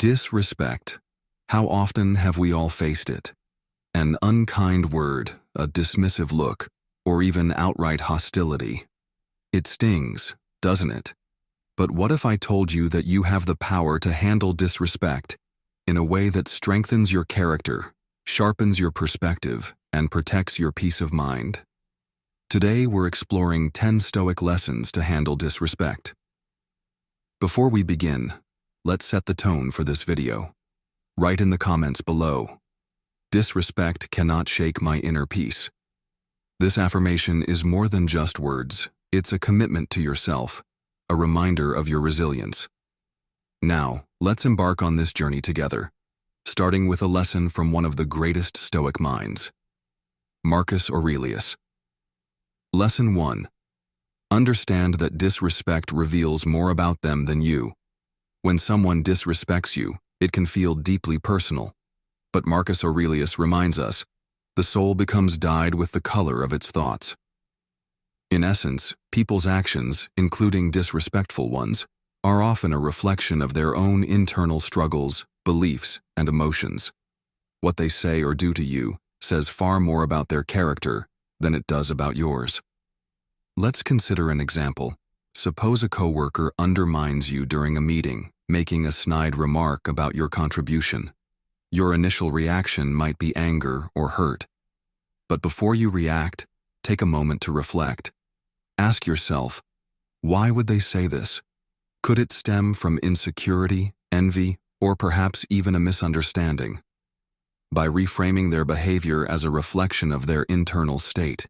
Disrespect. How often have we all faced it? An unkind word, a dismissive look, or even outright hostility. It stings, doesn't it? But what if I told you that you have the power to handle disrespect in a way that strengthens your character, sharpens your perspective, and protects your peace of mind? Today we're exploring 10 Stoic lessons to handle disrespect. Before we begin, let's set the tone for this video. Write in the comments below, "Disrespect cannot shake my inner peace." This affirmation is more than just words. It's a commitment to yourself, a reminder of your resilience. Now, let's embark on this journey together, starting with a lesson from one of the greatest Stoic minds, Marcus Aurelius. Lesson 1. Understand that disrespect reveals more about them than you. When someone disrespects you, it can feel deeply personal. But Marcus Aurelius reminds us, the soul becomes dyed with the color of its thoughts. In essence, people's actions, including disrespectful ones, are often a reflection of their own internal struggles, beliefs, and emotions. What they say or do to you says far more about their character than it does about yours. Let's consider an example. Suppose a coworker undermines you during a meeting, making a snide remark about your contribution. Your initial reaction might be anger or hurt. But before you react, take a moment to reflect. Ask yourself, why would they say this? Could it stem from insecurity, envy, or perhaps even a misunderstanding? By reframing their behavior as a reflection of their internal state,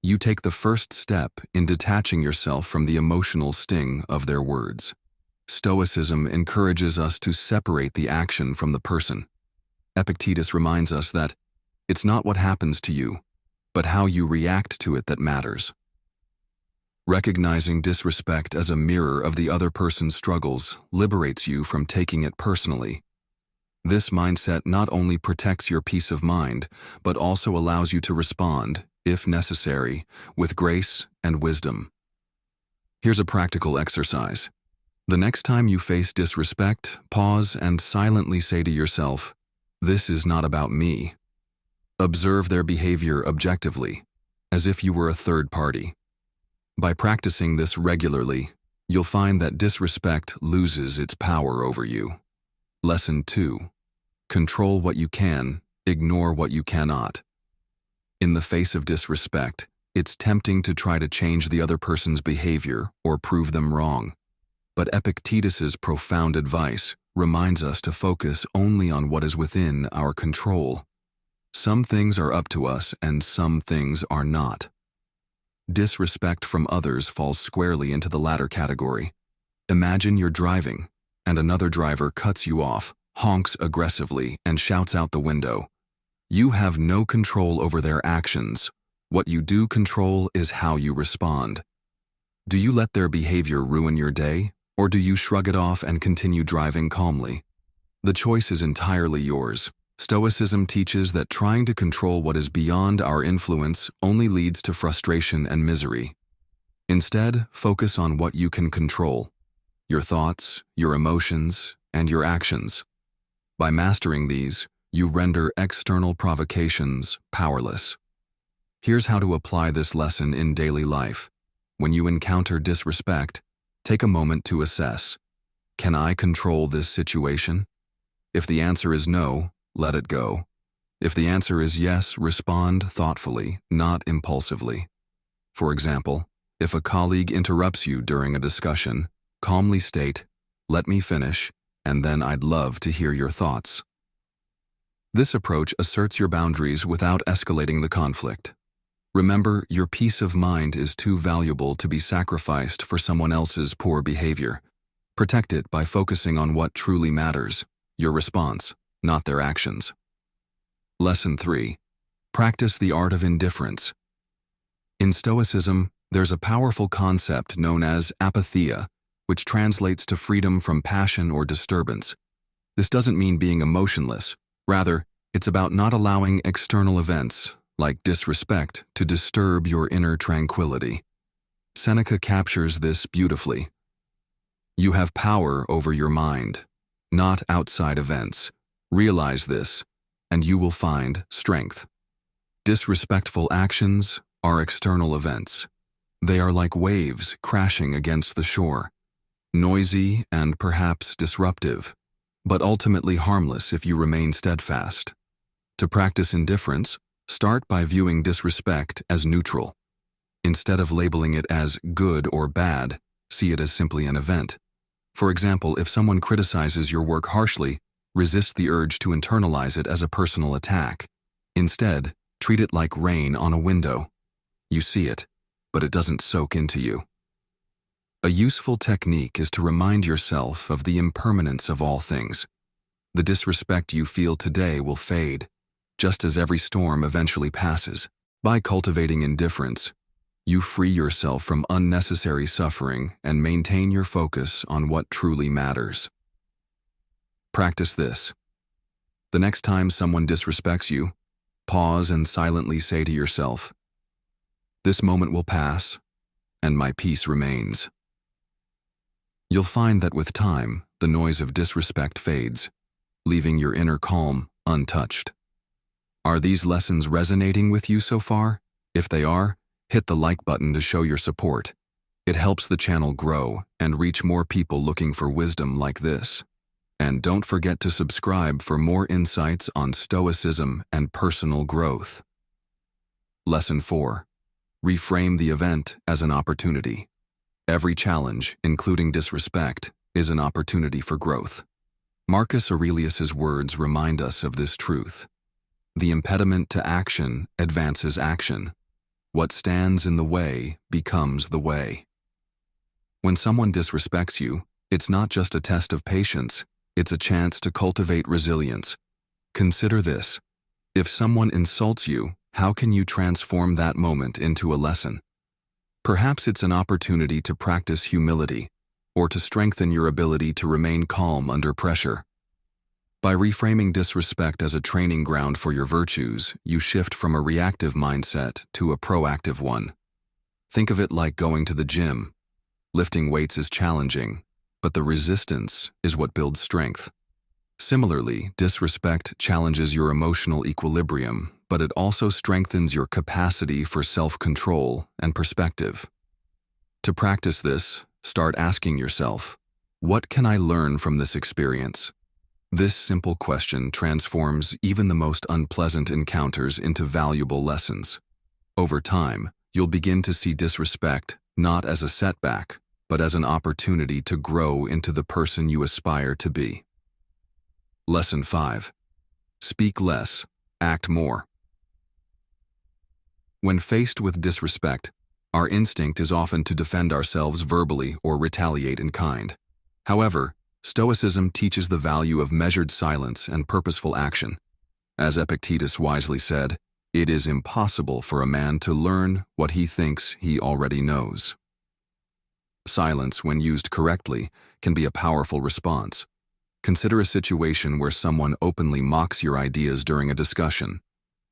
you take the first step in detaching yourself from the emotional sting of their words. Stoicism encourages us to separate the action from the person. Epictetus reminds us that it's not what happens to you, but how you react to it that matters. Recognizing disrespect as a mirror of the other person's struggles liberates you from taking it personally. This mindset not only protects your peace of mind, but also allows you to respond, if necessary, with grace and wisdom. Here's a practical exercise. The next time you face disrespect, pause and silently say to yourself, "This is not about me." Observe their behavior objectively, as if you were a third party. By practicing this regularly, you'll find that disrespect loses its power over you. Lesson 2. Control what you can, ignore what you cannot. In the face of disrespect, it's tempting to try to change the other person's behavior or prove them wrong. But Epictetus's profound advice reminds us to focus only on what is within our control. Some things are up to us and some things are not. Disrespect from others falls squarely into the latter category. Imagine you're driving, and another driver cuts you off, honks aggressively, and shouts out the window. You have no control over their actions. What you do control is how you respond. Do you let their behavior ruin your day, or do you shrug it off and continue driving calmly? The choice is entirely yours. Stoicism teaches that trying to control what is beyond our influence only leads to frustration and misery. Instead, focus on what you can control: your thoughts, your emotions, and your actions. By mastering these, you render external provocations powerless. Here's how to apply this lesson in daily life. When you encounter disrespect, take a moment to assess, can I control this situation? If the answer is no, let it go. If the answer is yes, respond thoughtfully, not impulsively. For example, if a colleague interrupts you during a discussion, calmly state, "Let me finish, and then I'd love to hear your thoughts." This approach asserts your boundaries without escalating the conflict. Remember, your peace of mind is too valuable to be sacrificed for someone else's poor behavior. Protect it by focusing on what truly matters, your response, not their actions. Lesson 3. Practice the art of indifference. In Stoicism, there's a powerful concept known as apatheia, which translates to freedom from passion or disturbance. This doesn't mean being emotionless. Rather, it's about not allowing external events, like disrespect, to disturb your inner tranquility. Seneca captures this beautifully. You have power over your mind. not outside events. Realize this, and you will find strength. Disrespectful actions are external events. They are like waves crashing against the shore, noisy and perhaps disruptive, but ultimately harmless if you remain steadfast. To practice indifference, start by viewing disrespect as neutral. Instead of labeling it as good or bad, see it as simply an event. For example, if someone criticizes your work harshly, resist the urge to internalize it as a personal attack. Instead, treat it like rain on a window. You see it, but it doesn't soak into you. A useful technique is to remind yourself of the impermanence of all things. The disrespect you feel today will fade, just as every storm eventually passes. By cultivating indifference, you free yourself from unnecessary suffering and maintain your focus on what truly matters. Practice this. The next time someone disrespects you, pause and silently say to yourself, "This moment will pass, and my peace remains." You'll find that with time, the noise of disrespect fades, leaving your inner calm untouched. Are these lessons resonating with you so far? If they are, hit the like button to show your support. It helps the channel grow and reach more people looking for wisdom like this. And don't forget to subscribe for more insights on Stoicism and personal growth. Lesson 4. Reframe the event as an opportunity. Every challenge, including disrespect, is an opportunity for growth. Marcus Aurelius's words remind us of this truth. The impediment to action advances action. What stands in the way becomes the way. When someone disrespects you, it's not just a test of patience, it's a chance to cultivate resilience. Consider this. If someone insults you, how can you transform that moment into a lesson? Perhaps it's an opportunity to practice humility, or to strengthen your ability to remain calm under pressure. By reframing disrespect as a training ground for your virtues, you shift from a reactive mindset to a proactive one. Think of it like going to the gym. Lifting weights is challenging, but the resistance is what builds strength. Similarly, disrespect challenges your emotional equilibrium, but it also strengthens your capacity for self-control and perspective. To practice this, start asking yourself, what can I learn from this experience? This simple question transforms even the most unpleasant encounters into valuable lessons. Over time, you'll begin to see disrespect not as a setback, but as an opportunity to grow into the person you aspire to be. Lesson 5. Speak less, act more. When faced with disrespect, our instinct is often to defend ourselves verbally or retaliate in kind. However, Stoicism teaches the value of measured silence and purposeful action. As Epictetus wisely said, it is impossible for a man to learn what he thinks he already knows. Silence, when used correctly, can be a powerful response. Consider a situation where someone openly mocks your ideas during a discussion.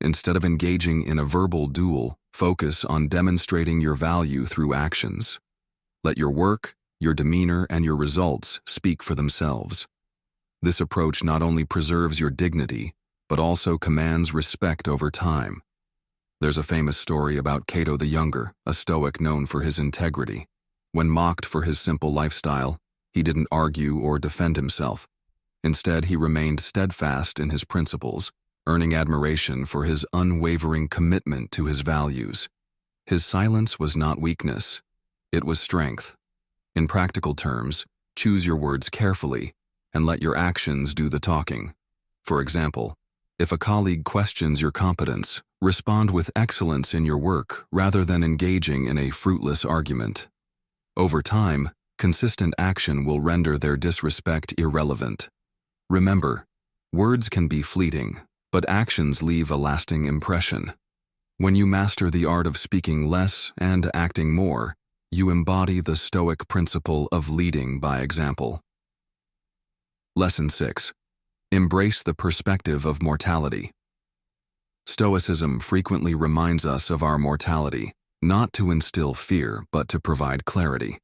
Instead of engaging in a verbal duel, focus on demonstrating your value through actions. Let your work, your demeanor, and your results speak for themselves. This approach not only preserves your dignity, but also commands respect over time. There's a famous story about Cato the Younger, a Stoic known for his integrity. When mocked for his simple lifestyle, he didn't argue or defend himself. Instead, he remained steadfast in his principles, earning admiration for his unwavering commitment to his values. His silence was not weakness, it was strength. In practical terms, choose your words carefully and let your actions do the talking. For example, if a colleague questions your competence, respond with excellence in your work rather than engaging in a fruitless argument. Over time, consistent action will render their disrespect irrelevant. Remember, words can be fleeting, but actions leave a lasting impression. When you master the art of speaking less and acting more, you embody the Stoic principle of leading by example. Lesson 6. Embrace the perspective of mortality. Stoicism frequently reminds us of our mortality, not to instill fear, but to provide clarity.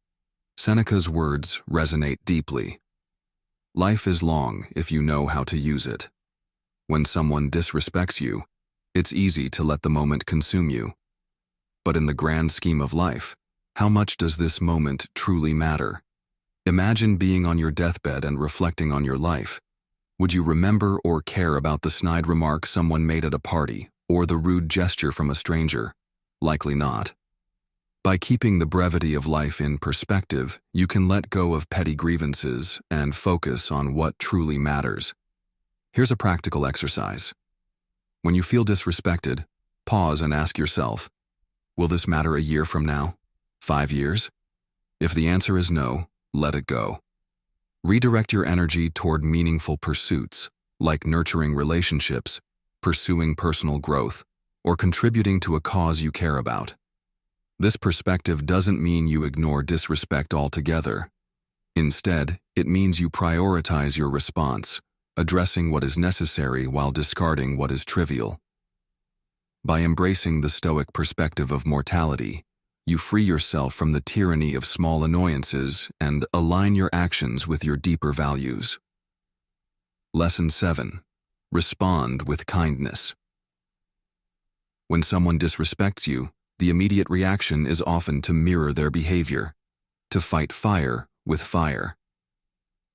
Seneca's words resonate deeply. Life is long if you know how to use it. When someone disrespects you, it's easy to let the moment consume you. But in the grand scheme of life, how much does this moment truly matter? Imagine being on your deathbed and reflecting on your life. Would you remember or care about the snide remark someone made at a party or the rude gesture from a stranger? Likely not. By keeping the brevity of life in perspective, you can let go of petty grievances and focus on what truly matters. Here's a practical exercise. When you feel disrespected, pause and ask yourself, will this matter a year from now? 5 years? If the answer is no, let it go. Redirect your energy toward meaningful pursuits, like nurturing relationships, pursuing personal growth, or contributing to a cause you care about. This perspective doesn't mean you ignore disrespect altogether. Instead, it means you prioritize your response, addressing what is necessary while discarding what is trivial. By embracing the Stoic perspective of mortality, you free yourself from the tyranny of small annoyances and align your actions with your deeper values. Lesson 7. Respond with kindness. When someone disrespects you, the immediate reaction is often to mirror their behavior, to fight fire with fire.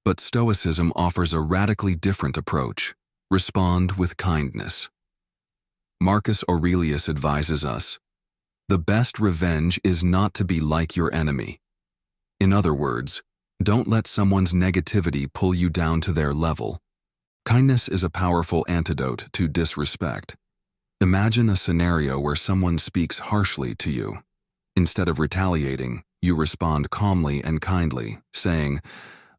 But Stoicism offers a radically different approach. Respond with kindness. Marcus Aurelius advises us, the best revenge is not to be like your enemy. In other words, don't let someone's negativity pull you down to their level. Kindness is a powerful antidote to disrespect. Imagine a scenario where someone speaks harshly to you. Instead of retaliating, you respond calmly and kindly, saying,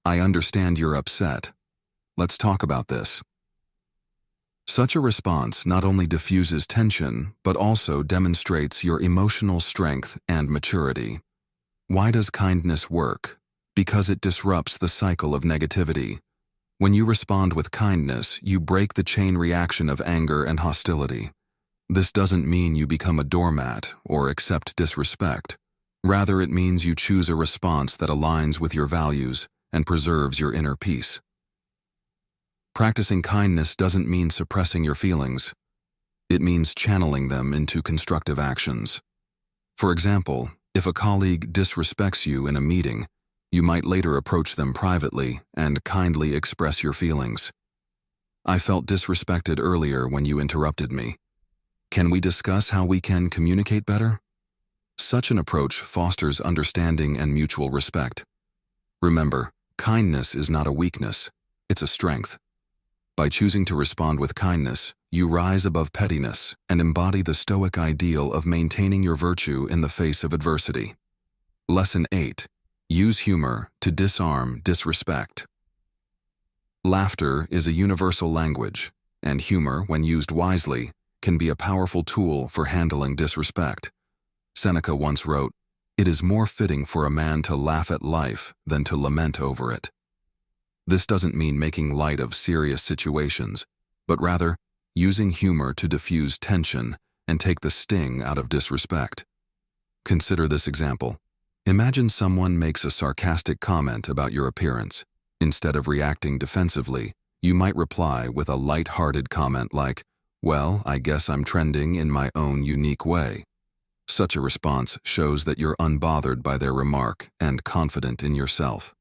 I understand you're upset. Let's talk about this. Such a response not only diffuses tension, but also demonstrates your emotional strength and maturity. Why does kindness work? Because it disrupts the cycle of negativity. When you respond with kindness, you break the chain reaction of anger and hostility. This doesn't mean you become a doormat or accept disrespect. Rather, it means you choose a response that aligns with your values and preserves your inner peace. Practicing kindness doesn't mean suppressing your feelings. It means channeling them into constructive actions. For example, if a colleague disrespects you in a meeting, you might later approach them privately and kindly express your feelings. I felt disrespected earlier when you interrupted me. Can we discuss how we can communicate better? Such an approach fosters understanding and mutual respect. Remember, kindness is not a weakness, it's a strength. By choosing to respond with kindness, you rise above pettiness and embody the Stoic ideal of maintaining your virtue in the face of adversity. Lesson 8. Use humor to disarm disrespect. Laughter is a universal language, and humor, when used wisely, can be a powerful tool for handling disrespect. Seneca once wrote, "It is more fitting for a man to laugh at life than to lament over it." This doesn't mean making light of serious situations, but rather using humor to diffuse tension and take the sting out of disrespect. Consider this example. Imagine someone makes a sarcastic comment about your appearance. Instead of reacting defensively, you might reply with a light-hearted comment like, "Well, I guess I'm trending in my own unique way." Such a response shows that you're unbothered by their remark and confident in yourself.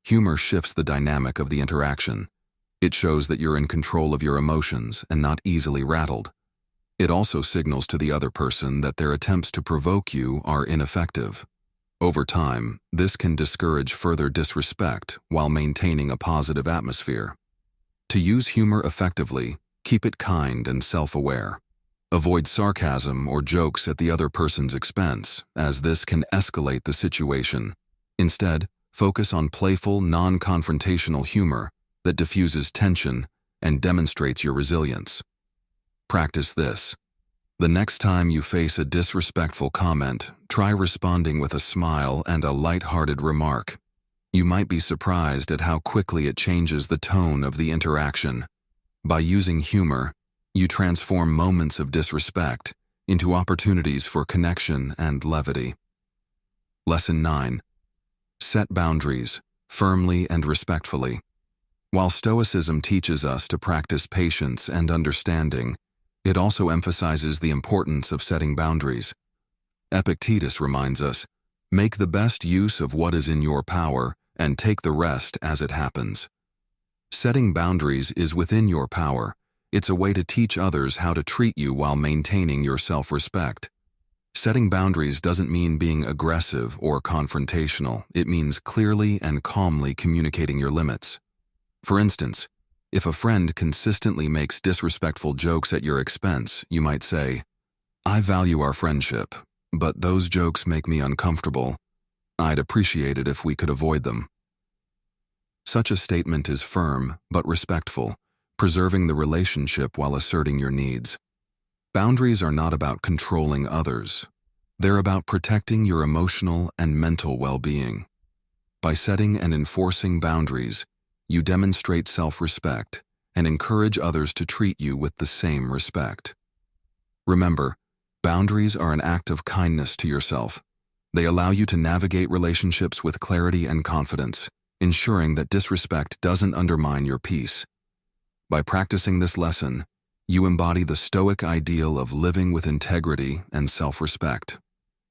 Humor shifts the dynamic of the interaction. It shows that you're in control of your emotions and not easily rattled. It also signals to the other person that their attempts to provoke you are ineffective. Over time, this can discourage further disrespect while maintaining a positive atmosphere. To use humor effectively, keep it kind and self-aware. Avoid sarcasm or jokes at the other person's expense, as this can escalate the situation. Instead, focus on playful, non-confrontational humor that diffuses tension and demonstrates your resilience. Practice this. The next time you face a disrespectful comment, try responding with a smile and a light-hearted remark. You might be surprised at how quickly it changes the tone of the interaction. By using humor, you transform moments of disrespect into opportunities for connection and levity. Lesson 9. Set boundaries, firmly and respectfully. While Stoicism teaches us to practice patience and understanding, it also emphasizes the importance of setting boundaries. Epictetus reminds us, "Make the best use of what is in your power and take the rest as it happens." Setting boundaries is within your power. It's a way to teach others how to treat you while maintaining your self-respect. Setting boundaries doesn't mean being aggressive or confrontational. It means clearly and calmly communicating your limits. For instance, if a friend consistently makes disrespectful jokes at your expense, you might say, "I value our friendship, but those jokes make me uncomfortable. I'd appreciate it if we could avoid them." Such a statement is firm but respectful, preserving the relationship while asserting your needs. Boundaries are not about controlling others. They're about protecting your emotional and mental well-being. By setting and enforcing boundaries, you demonstrate self-respect and encourage others to treat you with the same respect. Remember, boundaries are an act of kindness to yourself. They allow you to navigate relationships with clarity and confidence, ensuring that disrespect doesn't undermine your peace. By practicing this lesson, you embody the Stoic ideal of living with integrity and self-respect.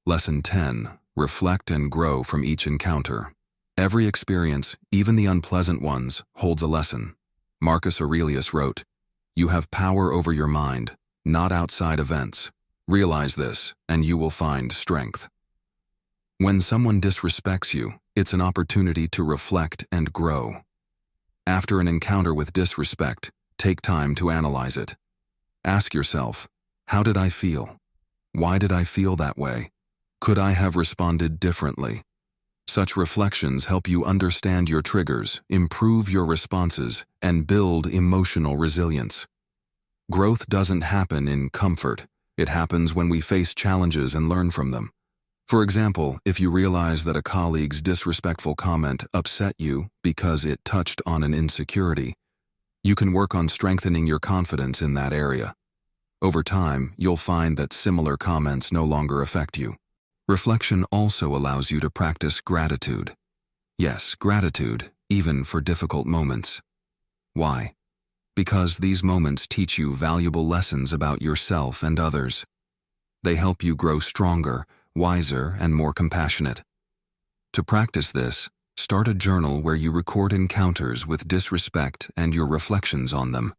Lesson 10. Reflect and grow from each encounter. Every experience, even the unpleasant ones, holds a lesson. Marcus Aurelius wrote, "You have power over your mind, not outside events. Realize this, and you will find strength." When someone disrespects you, it's an opportunity to reflect and grow. After an encounter with disrespect, take time to analyze it. Ask yourself, how did I feel? Why did I feel that way? Could I have responded differently? Such reflections help you understand your triggers, improve your responses, and build emotional resilience. Growth doesn't happen in comfort. It happens when we face challenges and learn from them. For example, if you realize that a colleague's disrespectful comment upset you because it touched on an insecurity, you can work on strengthening your confidence in that area. Over time, you'll find that similar comments no longer affect you. Reflection also allows you to practice gratitude. Yes, gratitude, even for difficult moments. Why? Because these moments teach you valuable lessons about yourself and others. They help you grow stronger, wiser, and more compassionate. To practice this, start a journal where you record encounters with disrespect and your reflections on them.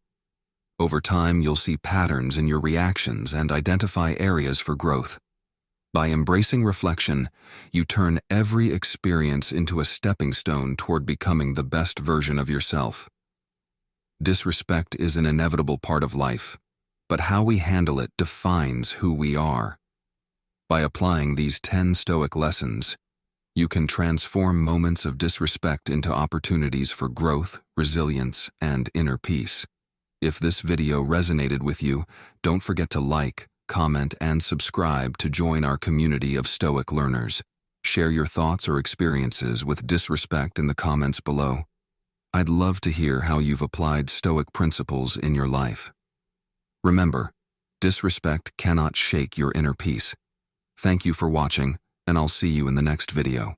Over time, you'll see patterns in your reactions and identify areas for growth. By embracing reflection, you turn every experience into a stepping stone toward becoming the best version of yourself. Disrespect is an inevitable part of life, but how we handle it defines who we are. By applying these 10 Stoic lessons, you can transform moments of disrespect into opportunities for growth, resilience, and inner peace. If this video resonated with you, don't forget to like, comment, and subscribe to join our community of Stoic learners. Share your thoughts or experiences with disrespect in the comments below. I'd love to hear how you've applied Stoic principles in your life. Remember, disrespect cannot shake your inner peace. Thank you for watching, and I'll see you in the next video.